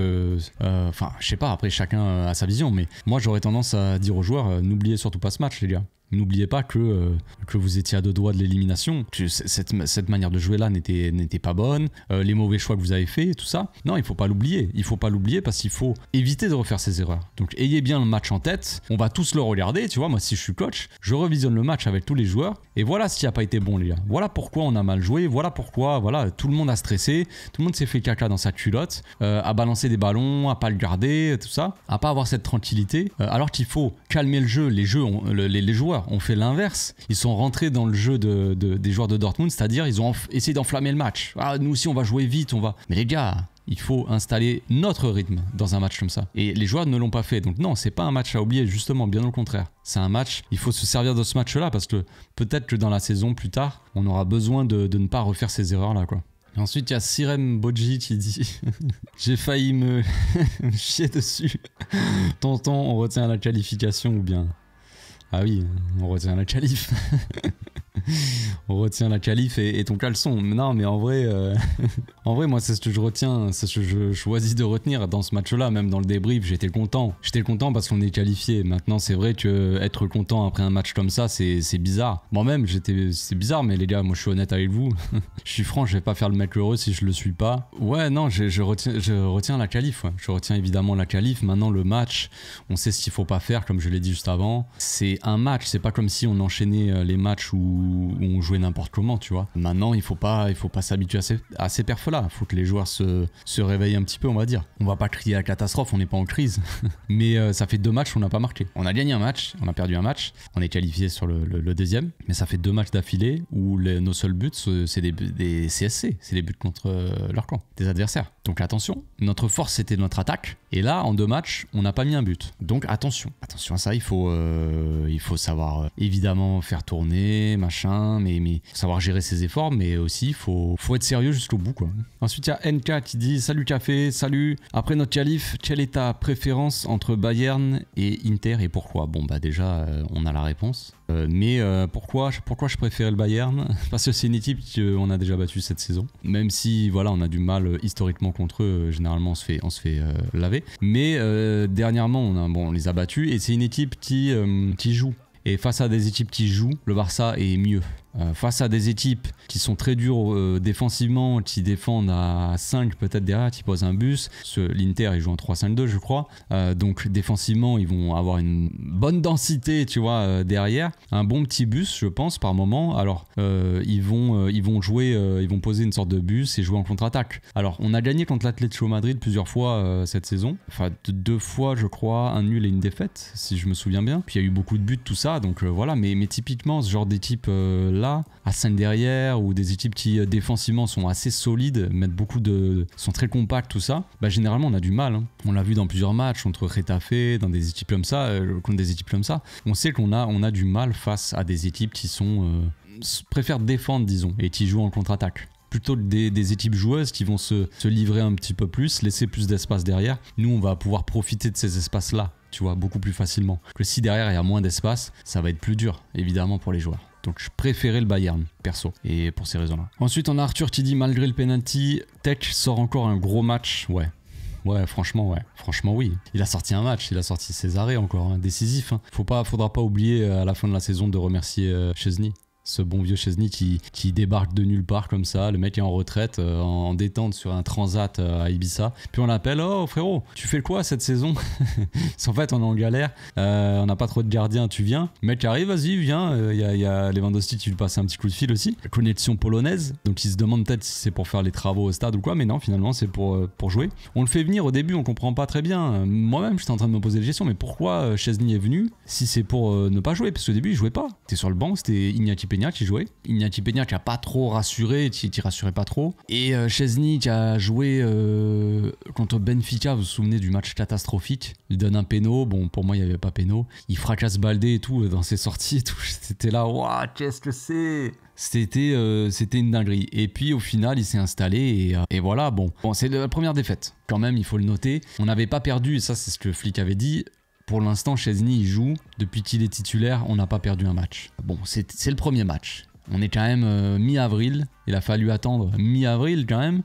enfin, je sais pas. Après, chacun a sa vision, mais moi, j'aurais tendance à dire aux joueurs, n'oubliez surtout pas ce match, les gars. N'oubliez pas que vous étiez à 2 doigts de l'élimination, que cette manière de jouer là n'était pas bonne, les mauvais choix que vous avez fait, tout ça. Non, il faut pas l'oublier. Il faut pas l'oublier parce qu'il faut éviter de refaire ces erreurs. Donc ayez bien le match en tête. On va tous le regarder, tu vois. Moi, si je suis coach, je revisionne le match avec tous les joueurs. Et voilà ce qui a pas été bon, les gars. Voilà pourquoi on a mal joué. Voilà pourquoi, voilà, tout le monde a stressé. Tout le monde s'est fait caca dans sa culotte, à balancer des ballons, à pas le garder, tout ça, à pas avoir cette tranquillité. Alors qu'il faut calmer le jeu. Les joueurs ont fait l'inverse. Ils sont rentrés dans le jeu des joueurs de Dortmund, c'est-à-dire ils ont essayé d'enflammer le match. Ah, nous aussi on va jouer vite, on va. Mais les gars, il faut installer notre rythme dans un match comme ça. Et les joueurs ne l'ont pas fait. Donc non, c'est pas un match à oublier, justement, bien au contraire. C'est un match, il faut se servir de ce match-là parce que peut-être que dans la saison plus tard, on aura besoin de ne pas refaire ces erreurs-là, quoi. Et ensuite, il y a Sirem Bodji qui dit j'ai failli me chier dessus. Tonton, on retient la qualification ou bien... Ah oui, on retient la qualif. On retient la qualif et ton caleçon. Non, mais en vrai, moi, c'est ce que je retiens, c'est ce que je choisis de retenir dans ce match-là. Même dans le débrief, j'étais content. J'étais content parce qu'on est qualifié. Maintenant, c'est vrai que être content après un match comme ça, c'est bizarre. Moi-même, c'est bizarre, mais les gars, moi, je suis honnête avec vous. Je suis franc, je vais pas faire le mec heureux si je le suis pas. Ouais, non, je retiens la qualif. Ouais. Je retiens évidemment la qualif. Maintenant, le match, on sait ce qu'il faut pas faire, comme je l'ai dit juste avant. C'est un match. C'est pas comme si on enchaînait les matchs où on jouait n'importe comment, tu vois. Maintenant, il faut pas s'habituer à ces perfs-là. Il faut que les joueurs se réveillent un petit peu, on va dire. On va pas crier à la catastrophe, on n'est pas en crise. Mais ça fait 2 matchs qu'on n'a pas marqué. On a gagné un match, on a perdu un match. On est qualifié sur le deuxième. Mais ça fait 2 matchs d'affilée où nos seuls buts, c'est des CSC. C'est des buts contre leur camp, des adversaires. Donc attention, notre force c'était notre attaque. Et là, en 2 matchs, on n'a pas mis un but. Donc attention à ça, il faut savoir évidemment faire tourner, machin, mais savoir gérer ses efforts, mais aussi il faut être sérieux jusqu'au bout, quoi. Ensuite, il y a NK qui dit salut Café, salut. Après notre qualif, quelle est ta préférence entre Bayern et Inter et pourquoi? Bon bah déjà, on a la réponse. Mais pourquoi je préférais le Bayern? Parce que c'est une équipe qu'on a déjà battue cette saison. Même si voilà, on a du mal historiquement contre eux, généralement on se fait laver. Mais dernièrement, on les a battus et c'est une équipe qui joue. Et face à des équipes qui jouent, le Barça est mieux. face à des équipes qui sont très dures défensivement, qui défendent à 5 peut-être derrière, qui posent un bus. L'Inter, ils jouent en 3-5-2, je crois. Donc défensivement, ils vont avoir une bonne densité, tu vois, derrière. Un bon petit bus, je pense, par moment. Alors, ils vont jouer, ils vont poser une sorte de bus et jouer en contre-attaque. Alors, on a gagné contre l'Atlético Madrid plusieurs fois cette saison. Enfin, 2 fois, je crois, un nul et une défaite, si je me souviens bien. Puis il y a eu beaucoup de buts, tout ça. Donc voilà, mais typiquement, ce genre d'équipe là, à 5 derrière, ou des équipes qui défensivement sont assez solides, sont très compactes, tout ça, bah, généralement on a du mal. Hein. On l'a vu dans plusieurs matchs contre Getafe, dans des équipes comme ça, contre des équipes comme ça. On sait qu'on a du mal face à des équipes qui préfèrent défendre, disons, et qui jouent en contre-attaque. Plutôt que des équipes joueuses qui vont se livrer un petit peu plus, laisser plus d'espace derrière. Nous, on va pouvoir profiter de ces espaces-là, tu vois, beaucoup plus facilement. Que si derrière il y a moins d'espace, ça va être plus dur, évidemment, pour les joueurs. Donc je préférais le Bayern, perso, et pour ces raisons-là. Ensuite, on a Arthur qui dit, malgré le penalty, Tech sort encore un gros match. Ouais, franchement, oui. Il a sorti un match, il a sorti ses arrêts encore, hein, décisif. Hein. Faudra pas oublier à la fin de la saison de remercier Chesney. Ce bon vieux Chesney qui débarque de nulle part comme ça. Le mec est en retraite, en détente sur un transat à Ibiza. Puis on l'appelle, oh frérot, tu fais quoi cette saison? En fait, on est en galère, on n'a pas trop de gardiens, tu viens? Le mec arrive, vas-y, viens. Il y a Lewandowski qui lui passe un petit coup de fil aussi. La connexion polonaise, donc il se demande peut-être si c'est pour faire les travaux au stade ou quoi, mais non, finalement c'est pour jouer. On le fait venir au début, on comprend pas très bien. Moi-même, j'étais en train de me poser des questions, mais pourquoi Chesney est venu si c'est pour ne pas jouer? Parce qu'au début, il jouait pas. T'es sur le banc, c'était Iñaki Peña qui jouait. Iñaki Peña qui a pas trop rassuré, qui rassurait pas trop. Et Chesney qui a joué contre Benfica, vous vous souvenez du match catastrophique. Il donne un péno, bon pour moi il n'y avait pas péno. Il fracasse Baldé et tout dans ses sorties et tout. C'était là, waouh, qu'est-ce que c'est? C'était une dinguerie. Et puis au final, il s'est installé et voilà, bon, c'est la première défaite. Quand même, il faut le noter. On n'avait pas perdu, et ça c'est ce que Flick avait dit. Pour l'instant, Chesney, il joue. Depuis qu'il est titulaire, on n'a pas perdu un match. Bon, c'est le premier match. On est quand même mi-avril. Il a fallu attendre mi-avril quand même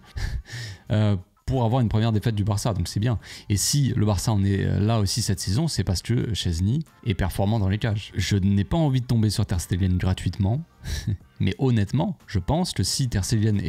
pour avoir une première défaite du Barça. Donc c'est bien. Et si le Barça en est là aussi cette saison, c'est parce que Chesney est performant dans les cages. Je n'ai pas envie de tomber sur Ter Stegen gratuitement. Mais honnêtement, je pense que si Ter Stegen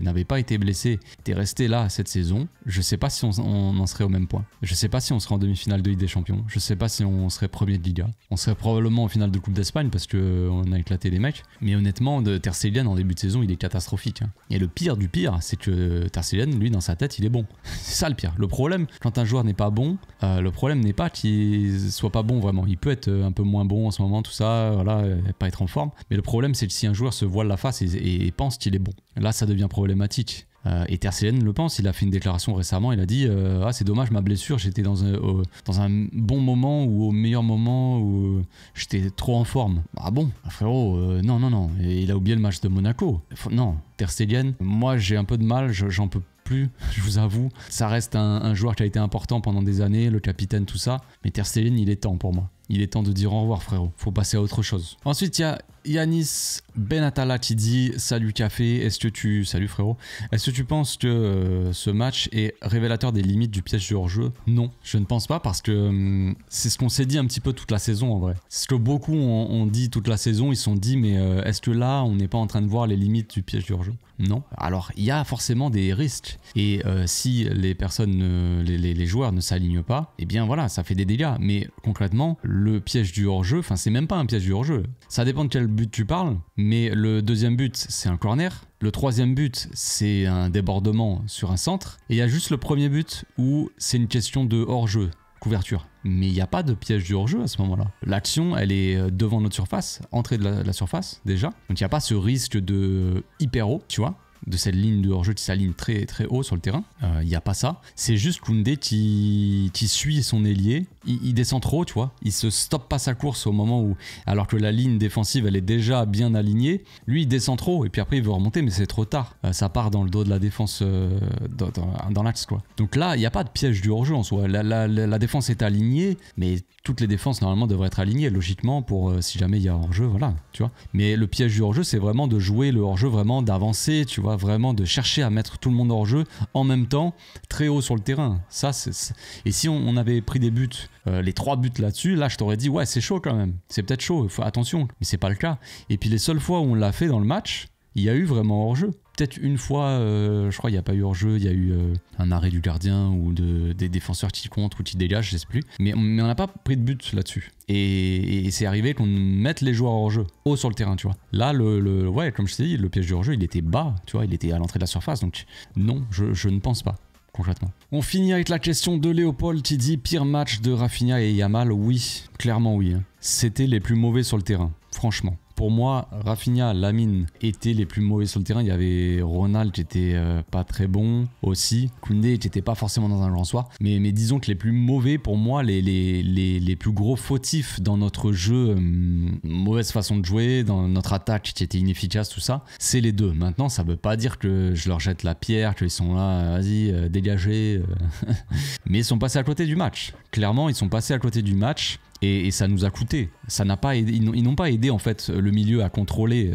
n'avait pas été blessé, était resté là cette saison, je sais pas si on en serait au même point. Je sais pas si on serait en demi-finale de Ligue des Champions. Je sais pas si on serait premier de Liga. On serait probablement en finale de Coupe d'Espagne parce qu'on a éclaté les mecs. Mais honnêtement, Ter Stegen en début de saison, il est catastrophique. Hein. Et le pire du pire, c'est que Ter Stegen, lui, dans sa tête, il est bon. C'est ça le pire. Le problème, quand un joueur n'est pas bon, le problème n'est pas qu'il soit pas bon vraiment. Il peut être un peu moins bon en ce moment, tout ça, voilà, pas être en forme. Mais le problème, c'est que si un joueur se voile la face et pense qu'il est bon, là ça devient problématique. Et Ter Stegen le pense, il a fait une déclaration récemment, il a dit ah c'est dommage ma blessure, j'étais dans un bon moment ou au meilleur moment où j'étais trop en forme. Ah bon frérot, non, et il a oublié le match de Monaco. Non, Ter Stegen, moi j'ai un peu de mal, j'en peux plus, je vous avoue. Ça reste un joueur qui a été important pendant des années, le capitaine, tout ça, mais Ter Stegen il est temps pour moi. Il est temps de dire au revoir frérot, faut passer à autre chose. Ensuite il y a Yanis Benatala qui dit salut café, salut frérot, est-ce que tu penses que ce match est révélateur des limites du piège du hors-jeu? Non, je ne pense pas parce que c'est ce qu'on s'est dit un petit peu toute la saison en vrai. C'est ce que beaucoup ont dit toute la saison, ils se sont dit mais est-ce que là on n'est pas en train de voir les limites du piège du hors-jeu? Non. Alors il y a forcément des risques et si les personnes, les joueurs ne s'alignent pas, eh bien voilà, ça fait des dégâts. Mais concrètement, le piège du hors-jeu, enfin c'est même pas un piège du hors-jeu. Ça dépend de quel but tu parles, mais le deuxième but c'est un corner. Le troisième but, c'est un débordement sur un centre. Et il y a juste le premier but où c'est une question de hors-jeu, couverture. Mais il n'y a pas de piège du hors-jeu à ce moment-là. L'action, elle est devant notre surface, entrée de la surface déjà. Donc il n'y a pas ce risque de hyper haut, tu vois, de cette ligne de hors-jeu qui s'aligne très très haut sur le terrain. Il n'y a pas ça. C'est juste Koundé qui suit son ailier. Il descend trop, tu vois. Il se stoppe pas sa course au moment où... Alors que la ligne défensive, elle est déjà bien alignée. Lui, il descend trop. Et puis après, il veut remonter, mais c'est trop tard. Ça part dans le dos de la défense, dans l'axe, quoi. Donc là, il n'y a pas de piège du hors-jeu en soi. La défense est alignée, mais toutes les défenses, normalement, devraient être alignées, logiquement, pour si jamais il y a hors-jeu, voilà, tu vois. Mais le piège du hors-jeu, c'est vraiment de jouer le hors-jeu, vraiment d'avancer, tu vois, vois, vraiment de chercher à mettre tout le monde hors jeu en même temps, très haut sur le terrain. Ça, Et si on avait pris des buts, les 3 buts là-dessus, là je t'aurais dit ouais c'est chaud quand même, c'est peut-être chaud, attention, mais c'est pas le cas. Et puis les seules fois où on l'a fait dans le match, il y a eu vraiment hors-jeu. Peut-être une fois, je crois qu'il n'y a pas eu hors-jeu, il y a eu un arrêt du gardien ou des défenseurs qui contre ou qui dégagent, je sais plus. Mais on n'a pas pris de but là-dessus. Et c'est arrivé qu'on mette les joueurs hors-jeu, haut sur le terrain, tu vois. Là, ouais, comme je t'ai dit, le piège du hors-jeu, il était bas, tu vois, il était à l'entrée de la surface. Donc non, je ne pense pas. Concrètement. On finit avec la question de Léopold qui dit pire match de Rafinha et Yamal. Oui, clairement oui. C'était les plus mauvais sur le terrain, franchement. Pour moi, Rafinha, Lamine étaient les plus mauvais sur le terrain. Il y avait Ronald qui était pas très bon aussi. Koundé qui était pas forcément dans un grand soir. Mais disons que les plus mauvais, pour moi, les plus gros fautifs dans notre jeu, mauvaise façon de jouer, dans notre attaque qui était inefficace, tout ça, c'est les deux. Maintenant, ça veut pas dire que je leur jette la pierre, qu'ils sont là, vas-y, dégagez. Mais ils sont passés à côté du match. Clairement, ils sont passés à côté du match. Et ça nous a coûté. Ça n'a pas aidé, ils n'ont pas aidé en fait le milieu à contrôler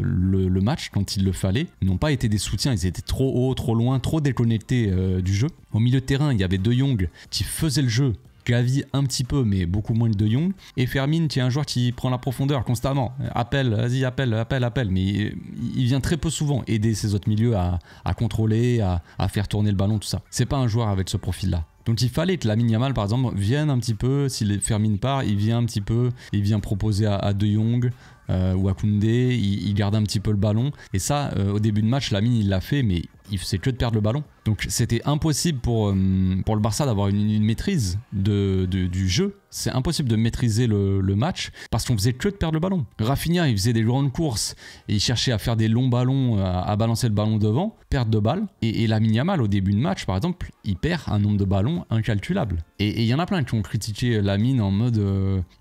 le match quand il le fallait. Ils n'ont pas été des soutiens, ils étaient trop haut, trop loin, trop déconnectés du jeu. Au milieu de terrain, il y avait De Jong qui faisait le jeu, Gavi un petit peu, mais beaucoup moins que De Jong. Et Fermin qui est un joueur qui prend la profondeur constamment. Appelle, vas-y, appelle. Mais il vient très peu souvent aider ses autres milieux à contrôler, à faire tourner le ballon, tout ça. C'est pas un joueur avec ce profil-là. Donc il fallait que Lamine Yamal par exemple vienne un petit peu, si Fermin part, il vient un petit peu, il vient proposer à De Jong ou à Koundé, il garde un petit peu le ballon. Et ça, au début de match, Lamine il l'a fait, mais il faisait que de perdre le ballon. Donc c'était impossible pour le Barça d'avoir une maîtrise du jeu. C'est impossible de maîtriser le match parce qu'on faisait que de perdre le ballon. Rafinha, il faisait des grandes courses et il cherchait à faire des longs ballons, à balancer le ballon devant, perte de balles. Et Lamine Yamal, au début de match, par exemple, il perd un nombre de ballons incalculable. Et il y en a plein qui ont critiqué Lamine en mode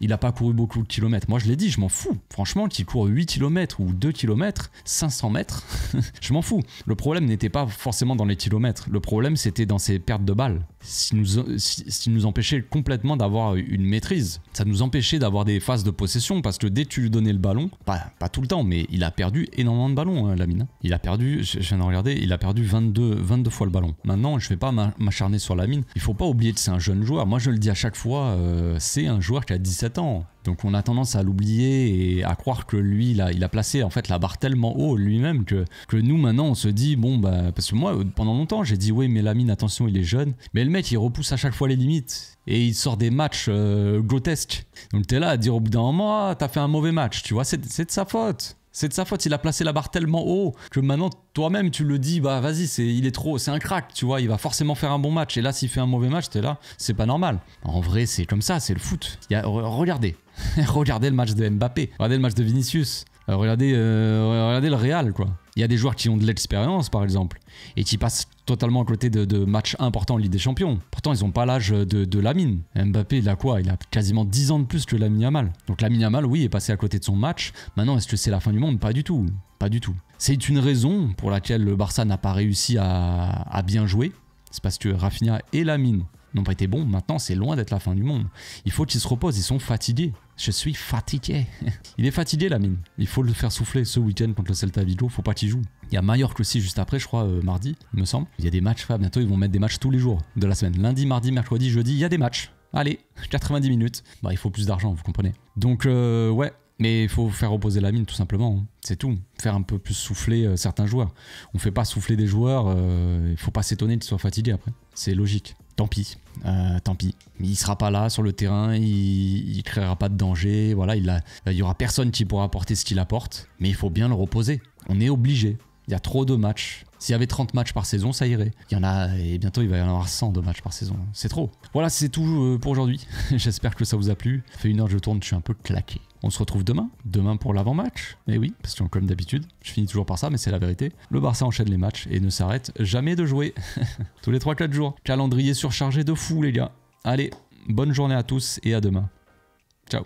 il a pas couru beaucoup de kilomètres. Moi je l'ai dit, je m'en fous. Franchement, qu'il court 8 km ou 2 km, 500 mètres, je m'en fous. Le problème n'était pas forcément dans les kilomètres. Le problème, c'était dans ses pertes de balles. Ce qui nous empêchait complètement d'avoir une maîtrise. Ça nous empêchait d'avoir des phases de possession parce que dès que tu lui donnais le ballon, pas tout le temps, mais il a perdu énormément de ballons, Lamine. Il a perdu, je viens de regarder, il a perdu 22 fois le ballon. Maintenant, je vais pas m'acharner sur Lamine. Il faut pas oublier que c'est un jeune joueur. Moi, je le dis à chaque fois, c'est un joueur qui a 17 ans. Donc on a tendance à l'oublier et à croire que lui, il a placé en fait la barre tellement haut lui-même que nous maintenant on se dit bon bah parce que moi pendant longtemps j'ai dit oui mais Lamine attention il est jeune, mais le mec il repousse à chaque fois les limites et il sort des matchs grotesques. Donc t'es là à dire au bout d'un moment t'as fait un mauvais match, tu vois, c'est de sa faute. C'est de sa faute, il a placé la barre tellement haut que maintenant toi-même tu le dis, bah vas-y, c'est un crack, tu vois, il va forcément faire un bon match. Et là, s'il fait un mauvais match, t'es là, c'est pas normal. En vrai, c'est comme ça, c'est le foot. Regardez, regardez le match de Mbappé, regardez le match de Vinicius, regardez le Real, quoi. Il y a des joueurs qui ont de l'expérience, par exemple, et qui passent totalement à côté de matchs importants en Ligue des Champions. Pourtant, ils n'ont pas l'âge de Lamine. Mbappé, il a quoi? Il a quasiment 10 ans de plus que Lamine Yamal. Donc Lamine Yamal, oui, est passé à côté de son match. Maintenant, est-ce que c'est la fin du monde? Pas du tout. Pas du tout. C'est une raison pour laquelle le Barça n'a pas réussi à bien jouer. C'est parce que Rafinha et Lamine n'ont pas été bons. Maintenant, c'est loin d'être la fin du monde. Il faut qu'ils se reposent. Ils sont fatigués. Je suis fatigué. Il est fatigué, Lamine. Il faut le faire souffler ce week-end contre le Celta Vigo. Faut pas qu'il joue. Il y a Mallorca aussi juste après, je crois, mardi, il me semble. Il y a des matchs. Bientôt, ils vont mettre des matchs tous les jours de la semaine. Lundi, mardi, mercredi, jeudi, il y a des matchs. Allez, 90 minutes. Bah, il faut plus d'argent, vous comprenez. Donc, ouais. Mais il faut faire reposer Lamine, tout simplement. C'est tout. Faire un peu plus souffler certains joueurs. On fait pas souffler des joueurs. Il faut pas s'étonner qu'ils soient fatigués après. C'est logique. Tant pis. Tant pis. Il sera pas là sur le terrain. Il créera pas de danger. Voilà, il y aura personne qui pourra apporter ce qu'il apporte. Mais il faut bien le reposer. On est obligé. Il y a trop de matchs. S'il y avait 30 matchs par saison, ça irait. Il y en a, et bientôt il va y en avoir 100 de matchs par saison. C'est trop. Voilà, c'est tout pour aujourd'hui. J'espère que ça vous a plu. Ça fait 1 heure que je tourne, je suis un peu claqué. On se retrouve demain. Demain pour l'avant-match. Et oui, parce que comme d'habitude, je finis toujours par ça, mais c'est la vérité. Le Barça enchaîne les matchs et ne s'arrête jamais de jouer. Tous les 3-4 jours. Calendrier surchargé de fou, les gars. Allez, bonne journée à tous et à demain. Ciao.